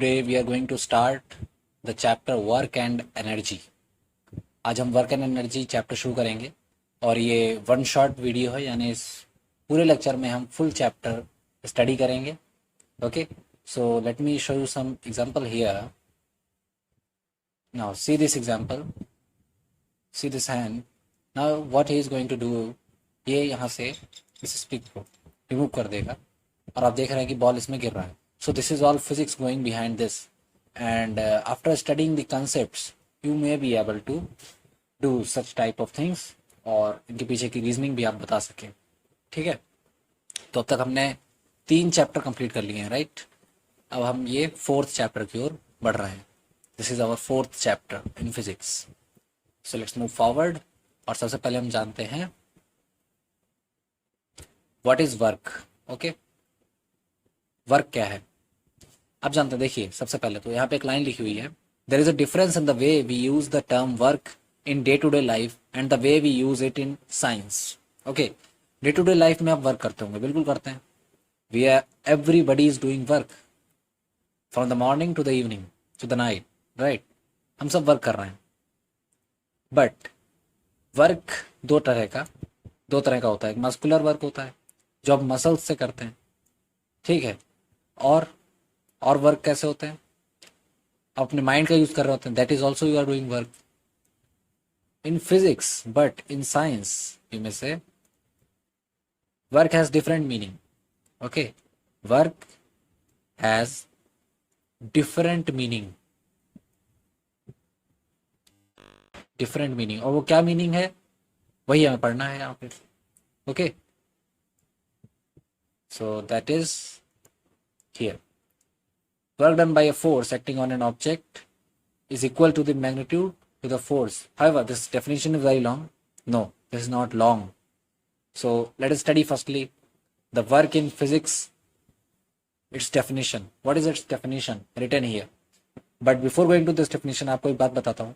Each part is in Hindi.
Today we are going to start the chapter work and energy. आज हम वर्क एंड एनर्जी चैप्टर शुरू करेंगे और ये वन शॉट वीडियो है, यानी इस पूरे लेक्चर में हम फुल चैप्टर स्टडी करेंगे. Okay, so let me show you some example here. Now see this example, see this hand. Now what he is going to do, ये यहाँ से इस स्टिक को रिमूव कर देगा और आप देख रहे हैं कि बॉल इसमें गिर रहा है. So this is all physics going behind this, and after studying the concepts you may be able to do such type of things और इनके पीछे की रीजनिंग भी आप बता सकें. ठीक है, तो अब तक हमने 3 चैप्टर कंप्लीट कर लिए हैं, राइट. अब हम ये 4th चैप्टर की ओर बढ़ रहे हैं. This is our 4th chapter in physics. So let's move forward. और सबसे पहले हम जानते हैं what is work. Okay, work क्या है आप जानते हैं. देखिए, सबसे पहले तो यहाँ पे एक लाइन लिखी हुई है, there is a difference in the way we use the term work in day to day life and the way we use it in science. Okay, day to day life में आप वर्क करते होंगे, बिल्कुल करते हैं. We are everybody is doing work from the morning to the evening to the night, right. हम सब वर्क कर रहे हैं. बट वर्क दो तरह का होता है. एक मस्कुलर वर्क होता है जो आप मसल्स से करते हैं, ठीक है. और वर्क कैसे होते हैं, आप अपने माइंड का यूज कर रहे होते हैं. That is also you are doing work in physics. But in science you may say work has different meaning. Okay, work has different meaning. और वो क्या मीनिंग है वही हमें पढ़ना है यहाँ पे. Okay, so that is here. Work done by a force acting on an object is equal to the magnitude to the force. However, this definition is very long. No, this is not long. So let us study firstly the work in physics, its definition. What is its definition? Written here. But before going to this definition, आपको एक बात बताता हूँ.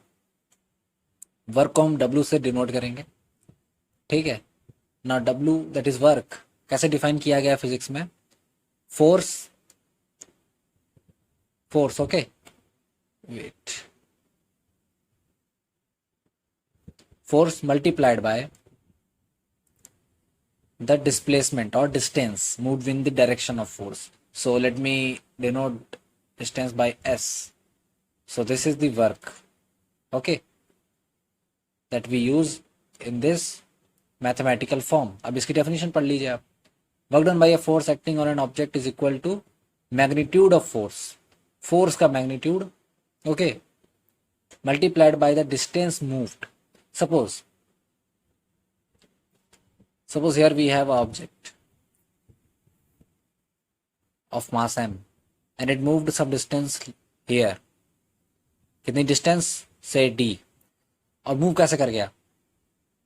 वर्क को हम W से डिनोट करेंगे, ठीक है ना. W that is work कैसे डिफाइन किया गया फिजिक्स में? force. Okay, wait, force multiplied by the displacement or distance moved in the direction of force. So let me denote distance by S. So this is the work, okay, that we use in this mathematical form. अब इसकी definition पढ़ लीजिए आप. Work done by a force acting on an object is equal to magnitude of force. Force का magnitude, okay, multiplied by the distance moved. Suppose here we have a object of mass m and it moved some distance here. कितनी डिस्टेंस से d. और मूव कैसे कर गया?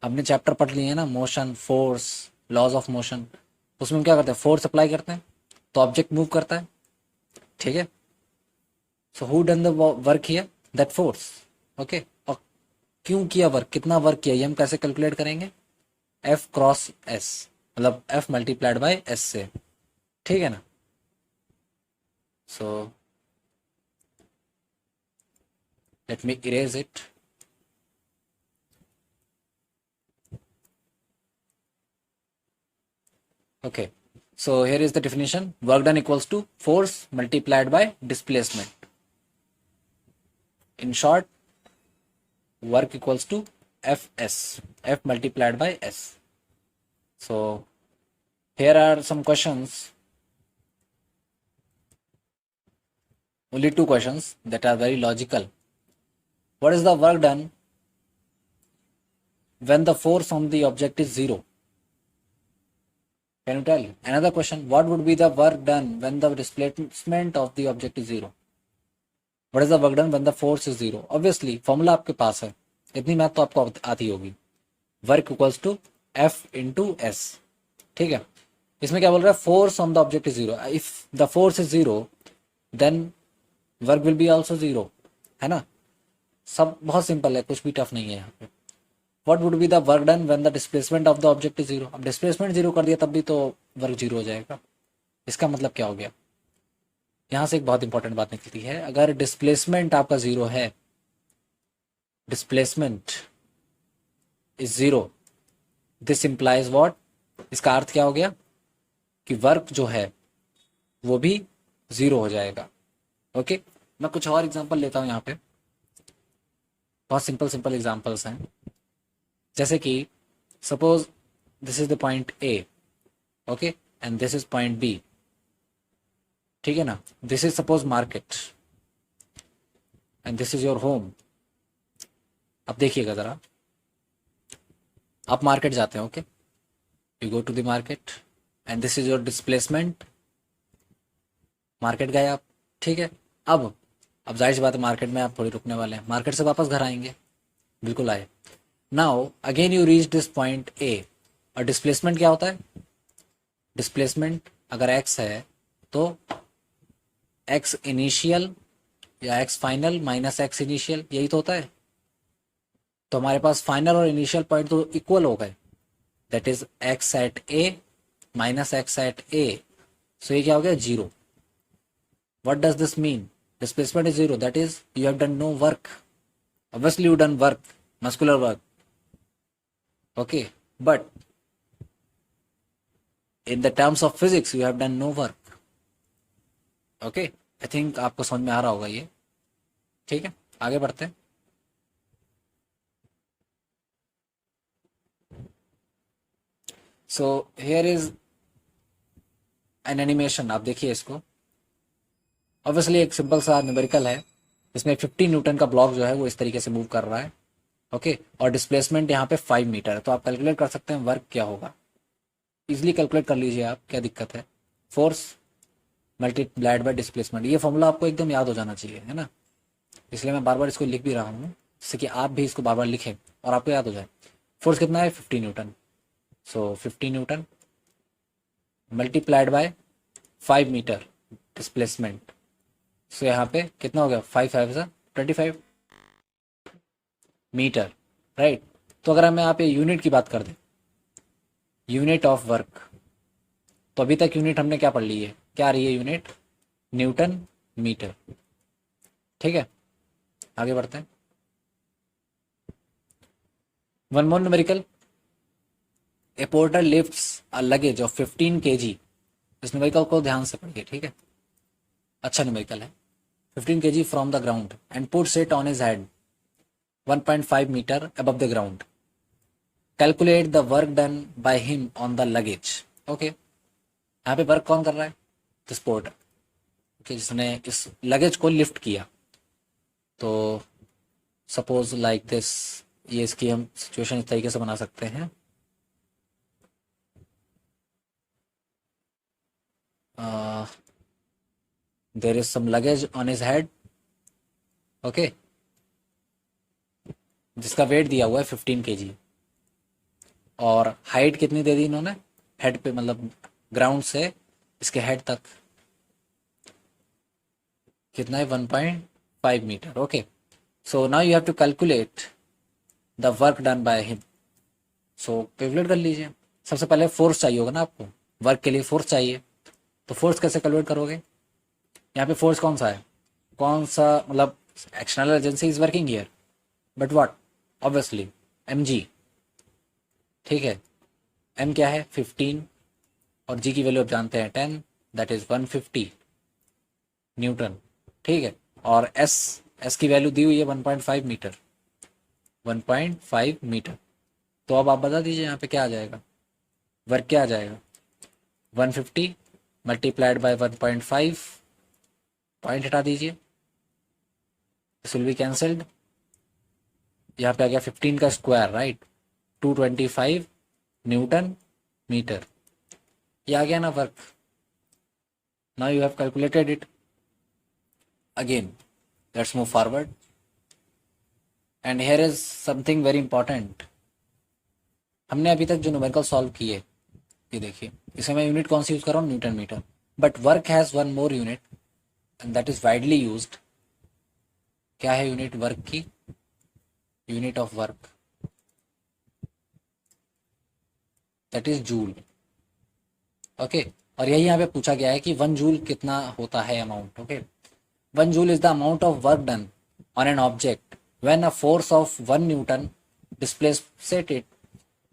हमने चैप्टर पढ़ लिए है ना, motion, force, laws of motion. उसमें हम क्या करते हैं? फोर्स अप्लाई करते हैं तो ऑब्जेक्ट मूव करता है, ठीक है. So who done the work here? That force. Okay. और क्यों किया वर्क, कितना वर्क किया, ये हम कैसे कैलकुलेट करेंगे? F क्रॉस S, मतलब F मल्टीप्लाइड बाय S से, ठीक है ना. So let me erase it. Okay. So here is the definition. Work done equals to force multiplied by displacement. In short, work equals to Fs, F multiplied by S. So here are some questions, only 2 questions that are very logical. What is the work done when the force on the object is 0? Can you tell? Another question, what would be the work done when the displacement of the object is 0? What is the work done when the force is 0? Obviously formula आपके पास है, इतनी मैथ तो आपको आती होगी. Work equals to F into S, ठीक है. इसमें क्या बोल रहा है? Force on the object is 0. If the force is 0 then work will be also 0, है ना. सब बहुत सिंपल है, कुछ भी टफ नहीं है यहाँ पे. What would be the work done when the displacement of the object is 0? अब डिस्प्लेसमेंट 0 कर दिया तब भी तो वर्क 0 हो जाएगा. इसका मतलब क्या हो गया? यहां से एक बहुत इंपॉर्टेंट बात निकलती है, अगर डिस्प्लेसमेंट आपका जीरो है, displacement is zero, this implies what, इसका अर्थ क्या हो गया कि वर्क जो है वो भी जीरो हो जाएगा। ओके, मैं कुछ और एग्जांपल लेता हूं यहाँ पे, बहुत सिंपल सिंपल एग्जांपल्स हैं। जैसे कि suppose this is the point A, okay, and this is point B, ठीक है ना। This is suppose market and this is your home. अब देखिएगा जरा, आप मार्केट जाते हैं, okay, you go to the market and this is your displacement, market गए आप, ठीक है। अब जाहिर सी बात है मार्केट में आप थोड़ी रुकने वाले हैं, मार्केट से वापस घर आएंगे, बिल्कुल आए। Now again you reach this point A, और डिस्प्लेसमेंट क्या होता है, डिस्प्लेसमेंट अगर एक्स है तो एक्स इनिशियल या X final minus X initial, यही तो होता है। तो हमारे पास फाइनल और इनिशियल पॉइंट तो इक्वल हो गए, that is X at A minus X at A, so ये क्या हो गया, zero. What does this mean, displacement is zero, that is you have done no work, obviously you done work, muscular work, okay, but in the terms of physics you have done no work, okay। I think आपको समझ में आ रहा होगा ये, ठीक है, आगे बढ़ते हैं। so here is an animation, आप देखिए इसको, ऑब्वियसली एक सिंपल सा न्यूमेरिकल है, इसमें 50 न्यूटन का ब्लॉक जो है वो इस तरीके से मूव कर रहा है, ओके, और डिस्प्लेसमेंट यहाँ पे 5 मीटर है। तो आप कैलकुलेट कर सकते हैं वर्क क्या होगा, इजिली कैलकुलेट कर लीजिए आप, क्या दिक्कत है। फोर्स मल्टीप्लाइड बाय डिस्प्लेसमेंट, ये फॉर्मूला आपको एकदम याद हो जाना चाहिए, है ना, इसलिए मैं बार बार इसको लिख भी रहा हूँ, जिससे कि आप भी इसको बार बार लिखें और आपको याद हो जाए। फोर्स कितना है, 50 newton, so 50 newton multiplied by 5 metre displacement, so यहाँ पे कितना हो गया, 5 5 25 मीटर, राइट। तो अगर हम यहाँ पे यूनिट की बात कर दें, यूनिट ऑफ वर्क, तो अभी तक यूनिट हमने क्या पढ़ ली है, क्या आ रही है यूनिट, न्यूटन मीटर, ठीक है। आगे बढ़ते हैं, one more numerical, A porter lifts a luggage of 15 kg, इस न्यूमेरिकल को ध्यान से पढ़िए, ठीक है, अच्छा न्यूमेरिकल है। 15 kg from the ground and puts it on his head 1.5 metre above the ground, calculate the work done by him on the luggage, okay. यहाँ पे वर्क कौन कर रहा है, द पोर्टर, ओके, जिसने इस लगेज को लिफ्ट किया। तो सपोज लाइक दिस, ये इसकी हम सिचुएशन इस तरीके से बना सकते हैं, there is some luggage on his head, okay, जिसका वेट दिया हुआ है 15 kg, और हाइट कितनी दे दी इन्होंने, हेड पे मतलब ग्राउंड से इसके हेड तक कितना है, 1.5 metre, okay. So now you have to calculate the work done by him, so calculate कर लीजिए। सबसे पहले फोर्स चाहिए होगा ना आपको, वर्क के लिए फोर्स चाहिए, तो फोर्स कैसे कैलकुलेट करोगे, यहाँ पे फोर्स कौन सा है, कौन सा मतलब external agency is working here, but what, obviously mg, ठीक है। m क्या है 15, और g की वैल्यू आप जानते हैं 10, दैट इज 150 न्यूटन, ठीक है। और s की वैल्यू दी हुई है 1.5 मीटर, 1.5 मीटर। तो अब आप बता दीजिए यहाँ पे क्या आ जाएगा, वर्क क्या आ जाएगा, 150 मल्टीप्लाइड बाय 1.5, पॉइंट हटा दीजिए, दिस विल बी कैंसल्ड, यहाँ पे आ गया 15 का स्क्वायर, राइट, 225 न्यूटन मीटर, ये आ गया ना work. Now you have calculated it, again let's move forward, and here is something very important. हमने अभी तक जो न्यूमेरिकल सॉल्व किए, ये देखिए, इसमें मैं यूनिट कौन सी यूज कर रहा हूँ, newton metre, but work has one more unit and that is widely used. क्या है यूनिट वर्क की, unit of work, that is joule, okay. और यही यहाँ पे पूछा गया है कि 1 जूल कितना होता है amount. Okay, 1 joule is the amount of work done on an object when a force of 1 newton displace set it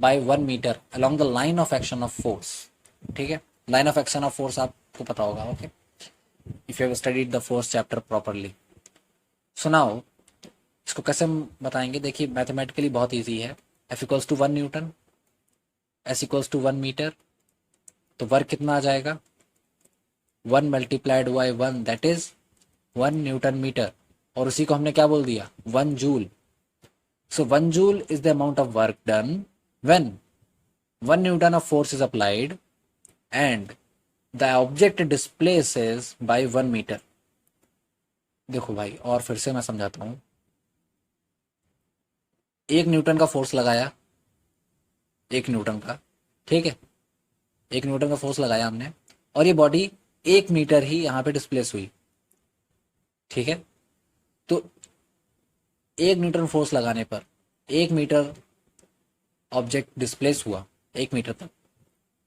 by 1 metre along the line of action of force. ठीक है, line of action of force आपको पता होगा। Okay, if you have studied the force chapter properly. So now इसको कैसे हम बताएंगे, देखिए मैथमेटिकली बहुत ईजी है। F equals to 1 newton, S equals to 1 metre, तो वर्क कितना आ जाएगा 1 multiplied by 1 that is 1 newton metre, और उसी को हमने क्या बोल दिया 1 joule. So 1 joule is the amount of work done when 1 newton of force is applied and the object displaces by 1 metre. देखो भाई और फिर से मैं समझाता हूं, 1 न्यूटन का फोर्स लगाया, 1 न्यूटन का, ठीक है, 1 न्यूटन का फोर्स लगाया हमने, और ये बॉडी 1 मीटर ही यहाँ पे डिस्प्लेस हुई। ठीक है, तो 1 न्यूटन फोर्स लगाने पर 1 मीटर ऑब्जेक्ट डिस्प्लेस हुआ 1 मीटर तक।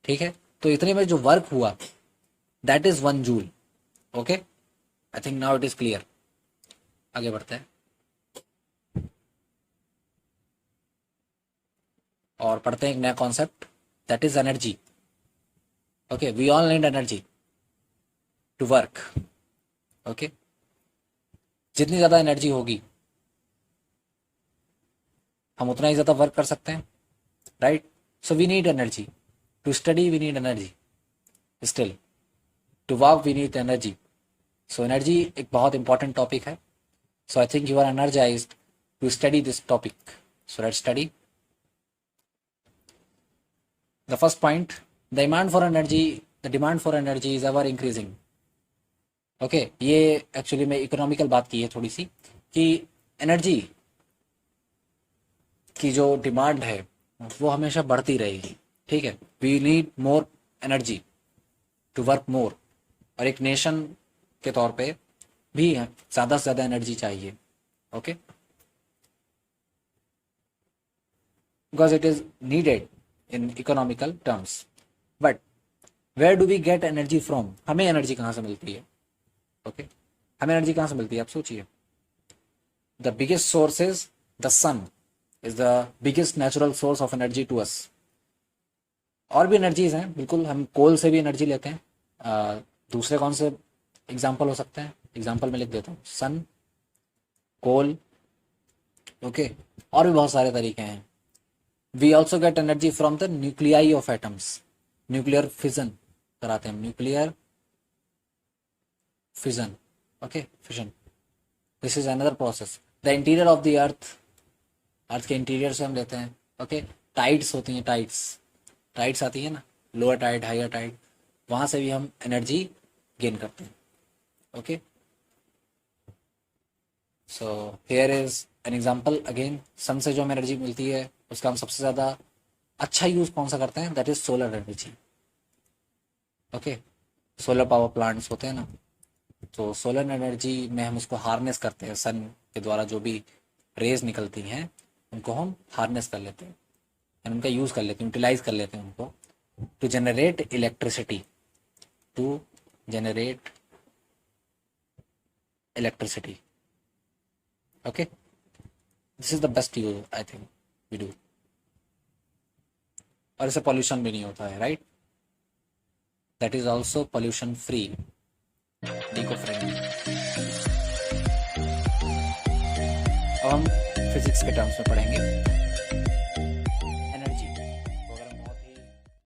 ठीक है, तो इतने में जो वर्क हुआ that is 1 joule. Okay, I think now it is clear. आगे बढ़ते हैं और पढ़ते हैं एक नया concept that is energy. Okay, we all need energy to work. Okay, जितनी ज्यादा एनर्जी होगी हम उतना ही ज्यादा वर्क कर सकते हैं, right. So we need energy to study, we need energy still to work, we need energy. So energy एक बहुत इंपॉर्टेंट टॉपिक है। So I think you are energised to study this topic. So let's study the first point, the demand for energy is ever increasing. Okay, ये एक्चुअली में इकोनॉमिकल बात की है थोड़ी सी कि एनर्जी की जो डिमांड है वो हमेशा बढ़ती रहेगी। ठीक है, we need more energy to work more, और एक नेशन के तौर पे भी ज्यादा से ज्यादा एनर्जी चाहिए। Okay, because it is needed in economical terms. But where do we get energy from? हमें एनर्जी कहाँ से मिलती है? ओके, हमें एनर्जी कहाँ से मिलती है आप सोचिए। The biggest source is the sun, is the biggest natural source of energy to us. और भी एनर्जीज हैं, बिल्कुल, हम कोल से भी एनर्जी लेते हैं। दूसरे कौन से एग्जाम्पल हो सकते हैं? एग्जाम्पल में लिख देता हूँ, सन, कोल, ओके, और भी बहुत सारे तरीके हैं। We also get energy from the nuclei of atoms. Nuclear fission कराते हैं, nuclear fission. Okay, fission. This is another process. The interior of the earth, अर्थ के इंटीरियर से हम लेते हैं। ओके, टाइड्स होती हैं, टाइड्स आती है ना, लोअर टाइड, हायर टाइड, वहां से भी हम एनर्जी गेन करते हैं। Okay, so here is an example again, sun से जो हमें एनर्जी मिलती है उसका हम सबसे ज्यादा अच्छा यूज कौन सा करते हैं? That is solar energy. Okay, solar power plants होते हैं ना, तो सोलर एनर्जी में हम उसको हार्नेस करते हैं। सन के द्वारा जो भी रेज निकलती हैं उनको हम हार्नेस कर लेते हैं, उनका यूज कर लेते हैं, यूटिलाइज कर लेते हैं उनको, to generate electricity, okay, this is the best use I think we do. और इससे पॉल्यूशन भी नहीं होता है, right, that is also pollution free, eco friendly. अब हम फिजिक्स के टर्म्स में पढ़ेंगे।